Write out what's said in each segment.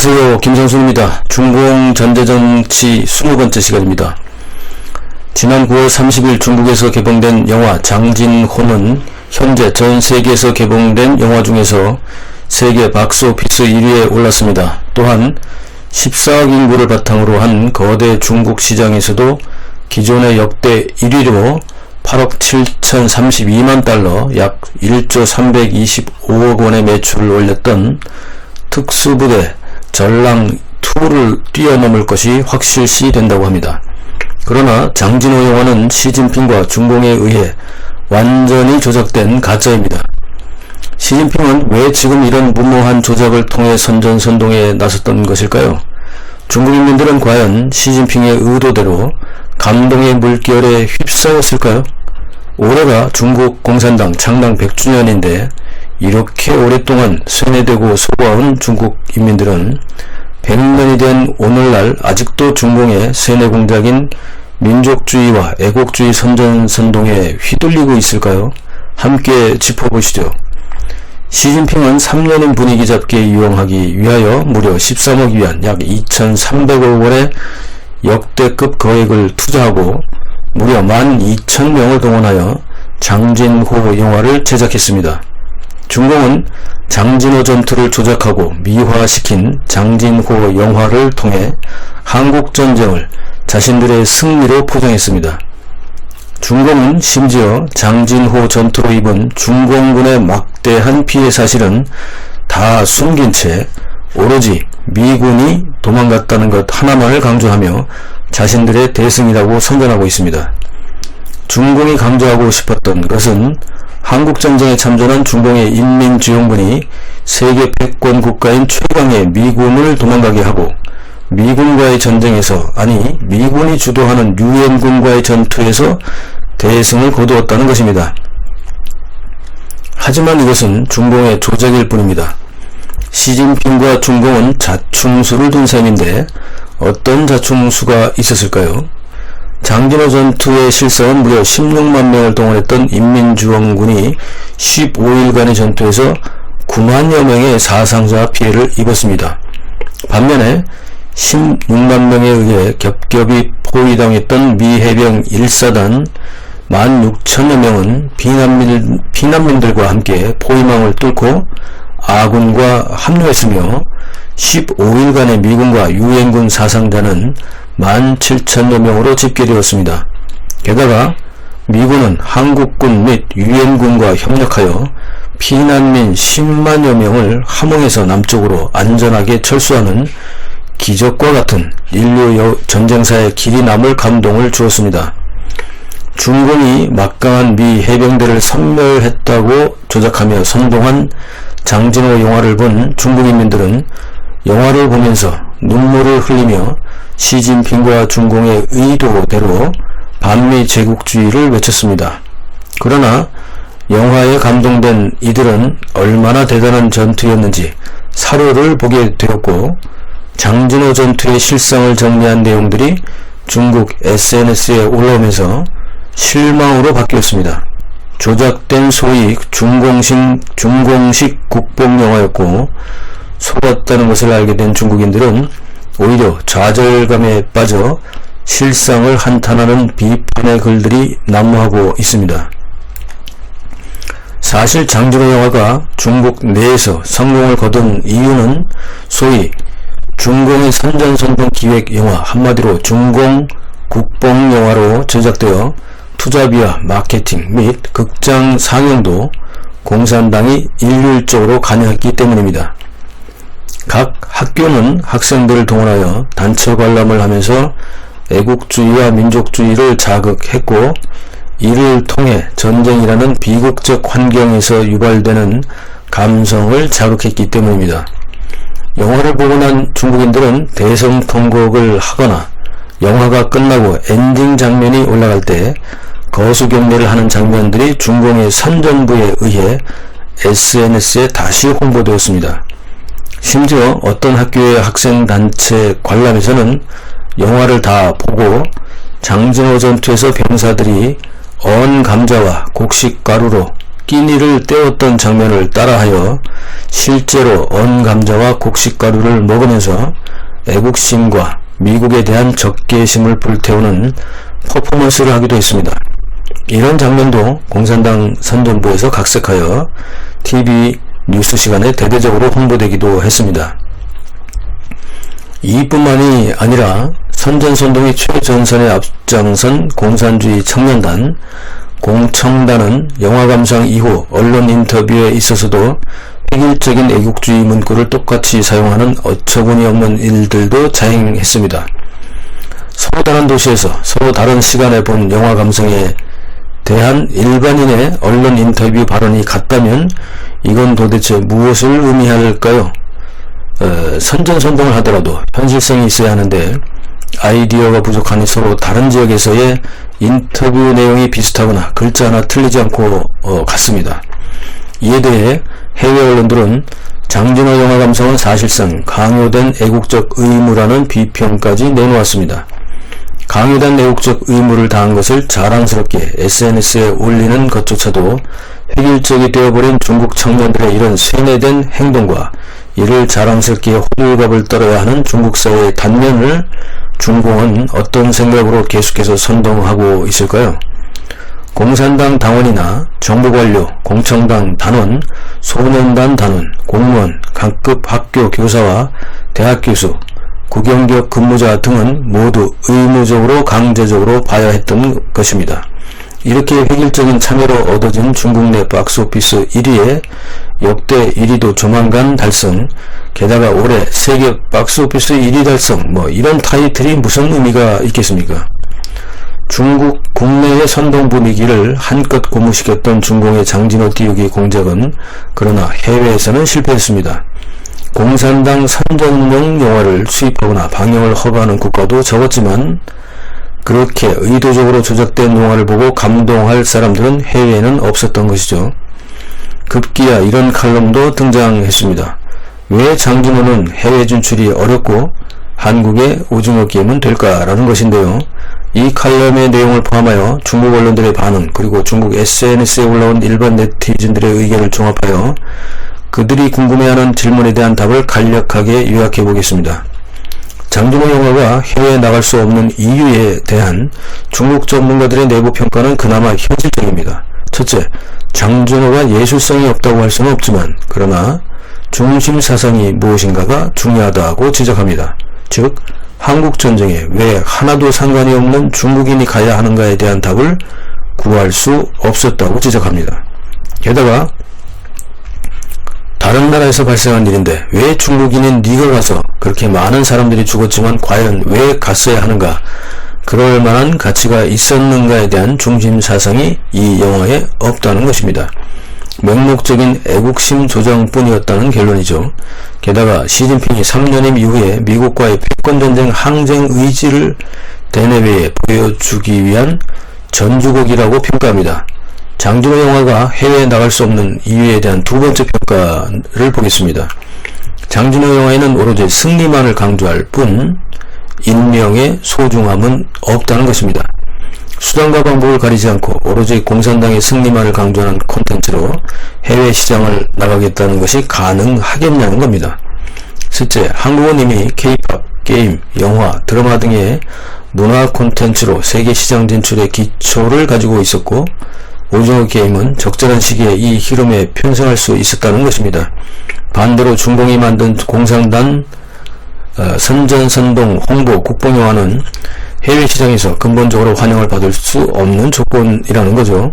안녕하세요. 김선수입니다. 중공 전제정치 20번째 시간입니다. 지난 9월 30일 중국에서 개봉된 영화 장진호는 현재 전 세계에서 개봉된 영화 중에서 세계 박스오피스 1위에 올랐습니다. 또한 14억 인구를 바탕으로 한 거대 중국 시장에서도 기존의 역대 1위로 8억 7,032만 달러 약 1조 325억 원의 매출을 올렸던 특수부대 전랑2를 뛰어넘을 것이 확실시 된다고 합니다. 그러나 장진호 영화는 시진핑과 중공에 의해 완전히 조작된 가짜입니다. 시진핑은 왜 지금 이런 무모한 조작을 통해 선전선동에 나섰던 것일까요? 중국 인민들은 과연 시진핑의 의도대로 감동의 물결에 휩싸였을까요? 올해가 중국 공산당 창당 100주년인데 이렇게 오랫동안 쇠뇌되고 속아온 중국 인민들은 100년이 된 오늘날 아직도 중공의 세뇌 공작인 민족주의와 애국주의 선전선동에 휘둘리고 있을까요? 함께 짚어보시죠. 시진핑은 3년인 분위기 잡기에 이용하기 위하여 무려 13억 위안 약 2,300억 원의 역대급 거액을 투자하고 무려 12,000명을 동원하여 장진호 영화를 제작했습니다. 중공은 장진호 전투를 조작하고 미화시킨 장진호 영화를 통해 한국전쟁을 자신들의 승리로 포장했습니다. 중공은 심지어 장진호 전투로 입은 중공군의 막대한 피해 사실은 다 숨긴 채 오로지 미군이 도망갔다는 것 하나만을 강조하며 자신들의 대승이라고 선전하고 있습니다. 중공이 강조하고 싶었던 것은 한국전쟁에 참전한 중공의 인민지원군이 세계 패권 국가인 최강의 미군을 도망가게 하고 미군과의 전쟁에서 아니 미군이 주도하는 유엔군과의 전투에서 대승을 거두었다는 것입니다. 하지만 이것은 중공의 조작일 뿐입니다. 시진핑과 중공은 자충수를 둔 셈인데 어떤 자충수가 있었을까요? 장진호 전투의 실사는 무려 16만 명을 동원했던 인민지원군이 15일간의 전투에서 9만여 명의 사상자 피해를 입었습니다. 반면에 16만 명에 의해 겹겹이 포위당했던 미 해병 1사단 16,000여 명은 피난민들과 함께 포위망을 뚫고 아군과 합류했으며 15일간의 미군과 유엔군 사상자는 17,000여 명으로 집계되었습니다. 게다가 미군은 한국군 및 유엔군과 협력하여 피난민 10만여 명을 함흥에서 남쪽으로 안전하게 철수하는 기적과 같은 인류 전쟁사의 길이 남을 감동을 주었습니다. 중공이 막강한 미 해병대를 섬멸했다고 조작하며 선동한 장진호 영화를 본 중국 인민들은 영화를 보면서 눈물을 흘리며 시진핑과 중공의 의도대로 반미 제국주의를 외쳤습니다. 그러나 영화에 감동된 이들은 얼마나 대단한 전투였는지 사료를 보게 되었고 장진호 전투의 실상을 정리한 내용들이 중국 SNS에 올라오면서 실망으로 바뀌었습니다. 조작된 소위 중공식 국뽕영화였고 속았다는 것을 알게 된 중국인들은 오히려 좌절감에 빠져 실상을 한탄하는 비판의 글들이 난무하고 있습니다. 사실 장진호 영화가 중국 내에서 성공을 거둔 이유는 소위 중공의 선전선동 기획 영화, 한마디로 중공 국뽕 영화로 제작되어 투자비와 마케팅 및 극장 상영도 공산당이 일률적으로 관여했기 때문입니다. 각 학교는 학생들을 동원하여 단체 관람을 하면서 애국주의와 민족주의를 자극했고 이를 통해 전쟁이라는 비극적 환경에서 유발되는 감성을 자극했기 때문입니다. 영화를 보고 난 중국인들은 대성통곡을 하거나 영화가 끝나고 엔딩 장면이 올라갈 때 거수경례를 하는 장면들이 중공의 선전부에 의해 SNS에 다시 홍보되었습니다. 심지어 어떤 학교의 학생단체 관람에서는 영화를 다 보고 장진호 전투에서 병사들이 언 감자와 곡식 가루로 끼니를 때웠던 장면을 따라하여 실제로 언 감자와 곡식가루를 먹으면서 애국심과 미국에 대한 적개심을 불태우는 퍼포먼스를 하기도 했습니다. 이런 장면도 공산당 선전부에서 각색하여 TV 뉴스 시간에 대대적으로 홍보되기도 했습니다. 이뿐만이 아니라 선전선동의 최전선에 앞장선 공산주의 청년단, 공청단은 영화감상 이후 언론 인터뷰에 있어서도 획일적인 애국주의 문구를 똑같이 사용하는 어처구니 없는 일들도 자행했습니다. 서로 다른 도시에서 서로 다른 시간에 본 영화 감상에 대한 일반인의 언론 인터뷰 발언이 같다면 이건 도대체 무엇을 의미할까요? 선전선동을 하더라도 현실성이 있어야 하는데 아이디어가 부족하니 서로 다른 지역에서의 인터뷰 내용이 비슷하거나 글자 하나 틀리지 않고 같습니다. 이에 대해 해외 언론들은 장진호 영화 감상은 사실상 강요된 애국적 의무라는 비평까지 내놓았습니다. 강요된 애국적 의무를 다한 것을 자랑스럽게 SNS에 올리는 것조차도 획일적이 되어버린 중국 청년들의 이런 쇠뇌된 행동과 이를 자랑스럽게 호들갑을 떨어야 하는 중국 사회의 단면을 중공은 어떤 생각으로 계속해서 선동하고 있을까요? 공산당 당원이나 정부관료, 공청당 단원, 소년단 단원, 공무원, 각급 학교 교사와 대학 교수, 국영기업 근무자 등은 모두 의무적으로 강제적으로 봐야 했던 것입니다. 이렇게 획일적인 참여로 얻어진 중국 내 박스오피스 1위에 역대 1위도 조만간 달성, 게다가 올해 세계 박스오피스 1위 달성, 이런 타이틀이 무슨 의미가 있겠습니까? 중국 국내의 선동 분위기를 한껏 고무시켰던 중공의 장진호 띄우기 공작은 그러나 해외에서는 실패했습니다. 공산당 선전용 영화를 수입하거나 방영을 허가하는 국가도 적었지만 그렇게 의도적으로 조작된 영화를 보고 감동할 사람들은 해외에는 없었던 것이죠. 급기야 이런 칼럼도 등장했습니다. 왜 장진호는 해외 진출이 어렵고 한국의 오징어 게임은 될까라는 것인데요. 이 칼럼의 내용을 포함하여 중국 언론들의 반응 그리고 중국 SNS에 올라온 일반 네티즌들의 의견을 종합하여 그들이 궁금해하는 질문에 대한 답을 간략하게 요약해 보겠습니다. 장진호 영화가 해외에 나갈 수 없는 이유에 대한 중국 전문가들의 내부 평가는 그나마 현실적입니다. 첫째, 장진호가 예술성이 없다고 할 수는 없지만 그러나 중심 사상이 무엇인가가 중요하다고 지적합니다. 즉, 한국전쟁에 왜 하나도 상관이 없는 중국인이 가야 하는가에 대한 답을 구할 수 없었다고 지적합니다. 게다가 다른 나라에서 발생한 일인데 왜 중국인인 네가 가서 그렇게 많은 사람들이 죽었지만 과연 왜 갔어야 하는가, 그럴 만한 가치가 있었는가에 대한 중심 사상이 이 영화에 없다는 것입니다. 맹목적인 애국심 조장뿐이었다는 결론이죠. 게다가 시진핑이 3년임 이후에 미국과의 패권전쟁 항쟁 의지를 대내외에 보여주기 위한 전주곡이라고 평가합니다. 장진호 영화가 해외에 나갈 수 없는 이유에 대한 두 번째 평가를 보겠습니다. 장진호 영화에는 오로지 승리만을 강조할 뿐 인명의 소중함은 없다는 것입니다. 수단과 방법을 가리지 않고 오로지 공산당의 승리만을 강조하는 콘텐츠로 해외 시장을 나가겠다는 것이 가능하겠냐는 겁니다. 실제 한국은 이미 K-POP, 게임, 영화, 드라마 등의 문화 콘텐츠로 세계 시장 진출의 기초를 가지고 있었고 오징어 게임은 적절한 시기에 이 흐름에 편승할 수 있었다는 것입니다. 반대로 중공이 만든 공산당 선전선동 홍보 국뽕영화는 해외 시장에서 근본적으로 환영을 받을 수 없는 조건이라는 거죠.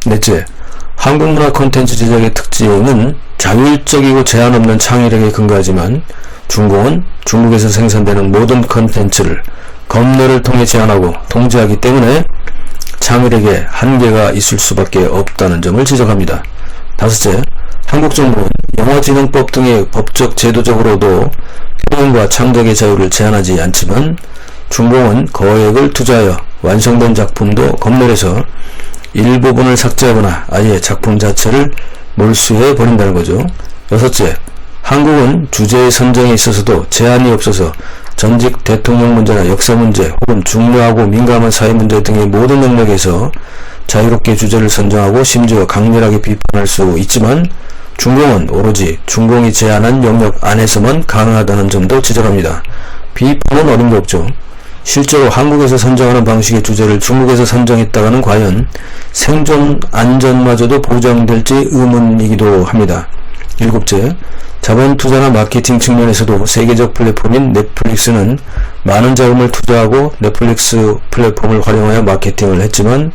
넷째, 한국 문화 콘텐츠 제작의 특징은 자율적이고 제한 없는 창의력에 근거하지만 중공은 중국에서 생산되는 모든 콘텐츠를 검열을 통해 제한하고 통제하기 때문에 창의력에 한계가 있을 수밖에 없다는 점을 지적합니다. 다섯째, 한국 정부는 영화진흥법 등의 법적 제도적으로도 표현과 창작의 자유를 제한하지 않지만 중공은 거액을 투자하여 완성된 작품도 검열해서 일부분을 삭제하거나 아예 작품 자체를 몰수해 버린다는 거죠. 여섯째, 한국은 주제의 선정에 있어서도 제한이 없어서 전직 대통령 문제나 역사 문제 혹은 중요하고 민감한 사회 문제 등의 모든 영역에서 자유롭게 주제를 선정하고 심지어 강렬하게 비판할 수 있지만 중공은 오로지 중공이 제안한 영역 안에서만 가능하다는 점도 지적합니다. 비판은 어림도 없죠. 실제로 한국에서 선정하는 방식의 주제를 중국에서 선정했다가는 과연 생존 안전마저도 보장될지 의문이기도 합니다. 일곱째, 자본 투자나 마케팅 측면에서도 세계적 플랫폼인 넷플릭스는 많은 자금을 투자하고 넷플릭스 플랫폼을 활용하여 마케팅을 했지만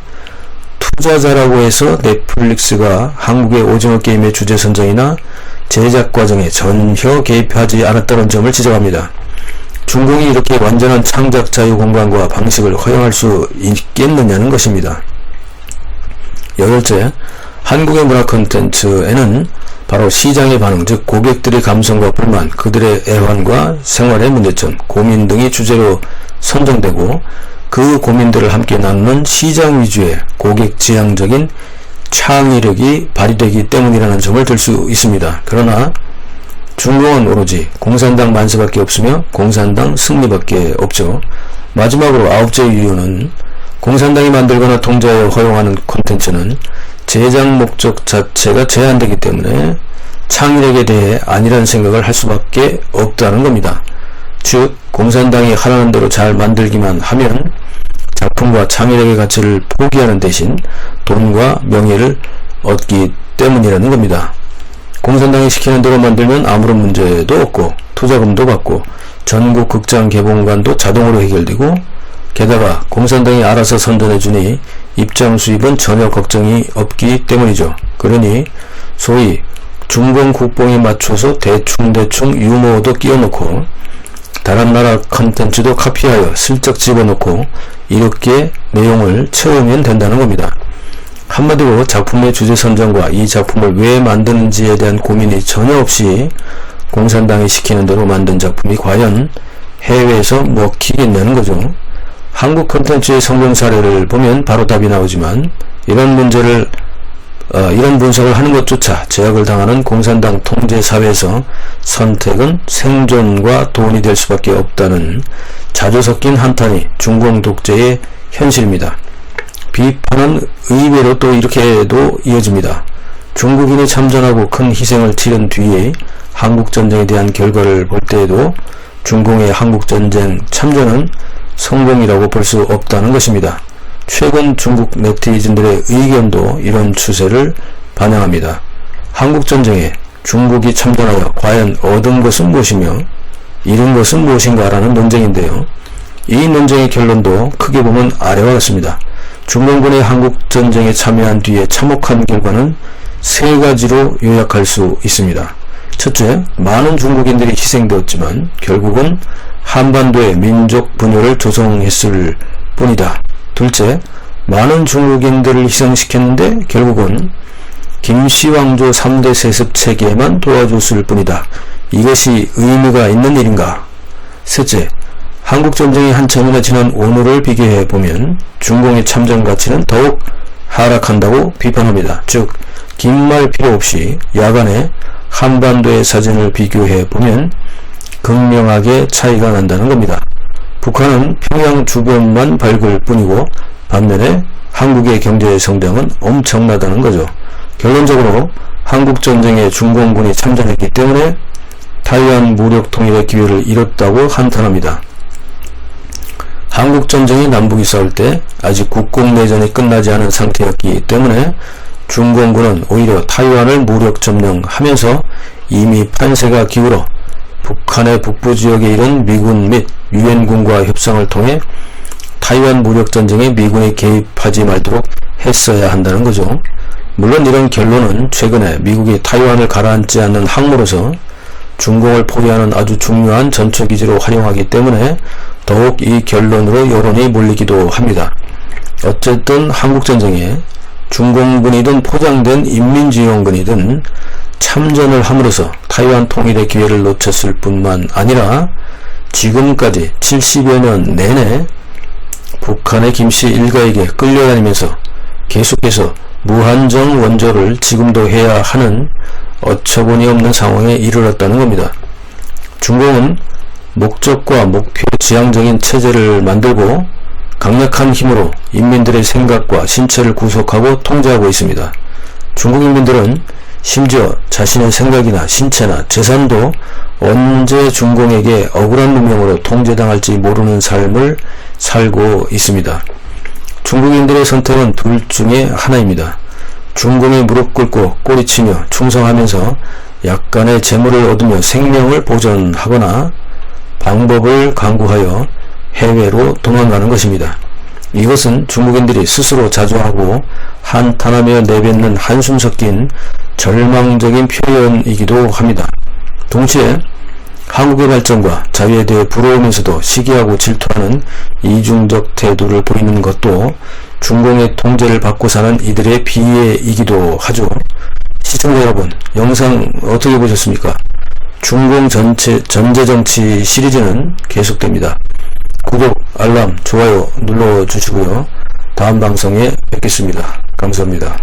투자자라고 해서 넷플릭스가 한국의 오징어 게임의 주제 선정이나 제작 과정에 전혀 개입하지 않았다는 점을 지적합니다. 중공이 이렇게 완전한 창작 자유 공간과 방식을 허용할 수 있겠느냐는 것입니다. 여덟째, 한국의 문화 콘텐츠에는 바로 시장의 반응, 즉 고객들의 감성과 불만, 그들의 애환과 생활의 문제점, 고민 등이 주제로 선정되고 그 고민들을 함께 나누는 시장 위주의 고객 지향적인 창의력이 발휘되기 때문이라는 점을 들 수 있습니다. 그러나 중공은 오로지 공산당 만세밖에 없으며 공산당 승리밖에 없죠. 마지막으로 아홉째 이유는 공산당이 만들거나 통제하여 허용하는 콘텐츠는 제작 목적 자체가 제한되기 때문에 창의력에 대해 아니란 생각을 할 수밖에 없다는 겁니다. 즉 공산당이 하라는 대로 잘 만들기만 하면 작품과 창의력의 가치를 포기하는 대신 돈과 명예를 얻기 때문이라는 겁니다. 공산당이 시키는 대로 만들면 아무런 문제도 없고 투자금도 받고 전국 극장 개봉관도 자동으로 해결되고 게다가 공산당이 알아서 선전해주니 입장 수입은 전혀 걱정이 없기 때문이죠. 그러니 소위 중공 국뽕에 맞춰서 대충 유머도 끼워놓고 다른 나라 컨텐츠도 카피하여 슬쩍 집어넣고 이렇게 내용을 채우면 된다는 겁니다. 한마디로 작품의 주제 선정과 이 작품을 왜 만드는지에 대한 고민이 전혀 없이 공산당이 시키는 대로 만든 작품이 과연 해외에서 먹히겠냐는 거죠. 한국 콘텐츠의 성공 사례를 보면 바로 답이 나오지만 이런 분석을 하는 것조차 제약을 당하는 공산당 통제 사회에서 선택은 생존과 돈이 될 수밖에 없다는 자주 섞인 한탄이 중공 독재의 현실입니다. 비판은 의외로 또 이렇게도 이어집니다. 중국인이 참전하고 큰 희생을 치른 뒤에 한국전쟁에 대한 결과를 볼 때에도 중공의 한국전쟁 참전은 성공이라고 볼 수 없다는 것입니다. 최근 중국 네티즌들의 의견도 이런 추세를 반영합니다. 한국전쟁에 중국이 참전하여 과연 얻은 것은 무엇이며 잃은 것은 무엇인가라는 논쟁인데요. 이 논쟁의 결론도 크게 보면 아래와 같습니다. 중공군의 한국전쟁에 참여한 뒤에 참혹한 결과는 세 가지로 요약할 수 있습니다. 첫째, 많은 중국인들이 희생되었지만 결국은 한반도의 민족 분열을 조성했을 뿐이다. 둘째, 많은 중국인들을 희생시켰는데 결국은 김씨왕조 3대 세습 체계에만 도와줬을 뿐이다. 이것이 의미가 있는 일인가? 셋째, 한국전쟁이 한참이나 지난 오늘을 비교해보면 중공의 참전 가치는 더욱 하락한다고 비판합니다. 즉, 긴 말 필요 없이 야간에 한반도의 사진을 비교해보면 극명하게 차이가 난다는 겁니다. 북한은 평양 주변만 밝을 뿐이고 반면에 한국의 경제 성장은 엄청나다는 거죠. 결론적으로 한국전쟁에 중공군이 참전했기 때문에 타이완 무력 통일의 기회를 잃었다고 한탄합니다. 한국전쟁이 남북이 싸울 때 아직 국공내전이 끝나지 않은 상태였기 때문에 중공군은 오히려 타이완을 무력 점령하면서 이미 판세가 기울어 북한의 북부 지역에 이른 미군 및 유엔군과 협상을 통해 타이완 무력전쟁에 미군이 개입하지 말도록 했어야 한다는 거죠. 물론 이런 결론은 최근에 미국이 타이완을 가라앉지 않는 항모로서 중공을 포위하는 아주 중요한 전초기지로 활용하기 때문에 더욱 이 결론으로 여론이 몰리기도 합니다. 어쨌든 한국전쟁에 중공군이든 포장된 인민지원군이든 참전을 함으로써 타이완 통일의 기회를 놓쳤을 뿐만 아니라 지금까지 70여 년 내내 북한의 김씨 일가에게 끌려다니면서 계속해서 무한정 원조를 지금도 해야 하는 어처구니 없는 상황에 이르렀다는 겁니다. 중공은 목적과 목표 지향적인 체제를 만들고 강력한 힘으로 인민들의 생각과 신체를 구속하고 통제하고 있습니다. 중국 인민들은 심지어 자신의 생각이나 신체나 재산도 언제 중공에게 억울한 누명으로 통제당할지 모르는 삶을 살고 있습니다. 중국인들의 선택은 둘 중에 하나입니다. 중공에 무릎 꿇고 꼬리치며 충성하면서 약간의 재물을 얻으며 생명을 보존하거나 방법을 강구하여 해외로 도망가는 것입니다. 이것은 중국인들이 스스로 자조하고 한탄하며 내뱉는 한숨 섞인 절망적인 표현이기도 합니다. 동시에 한국의 발전과 자유에 대해 부러우면서도 시기하고 질투하는 이중적 태도를 보이는 것도 중공의 통제를 받고 사는 이들의 비애이기도 하죠. 시청자 여러분, 영상 어떻게 보셨습니까? 중공 전제정치 시리즈는 계속됩니다. 구독, 알람, 좋아요 눌러주시고요. 다음 방송에 뵙겠습니다. 감사합니다.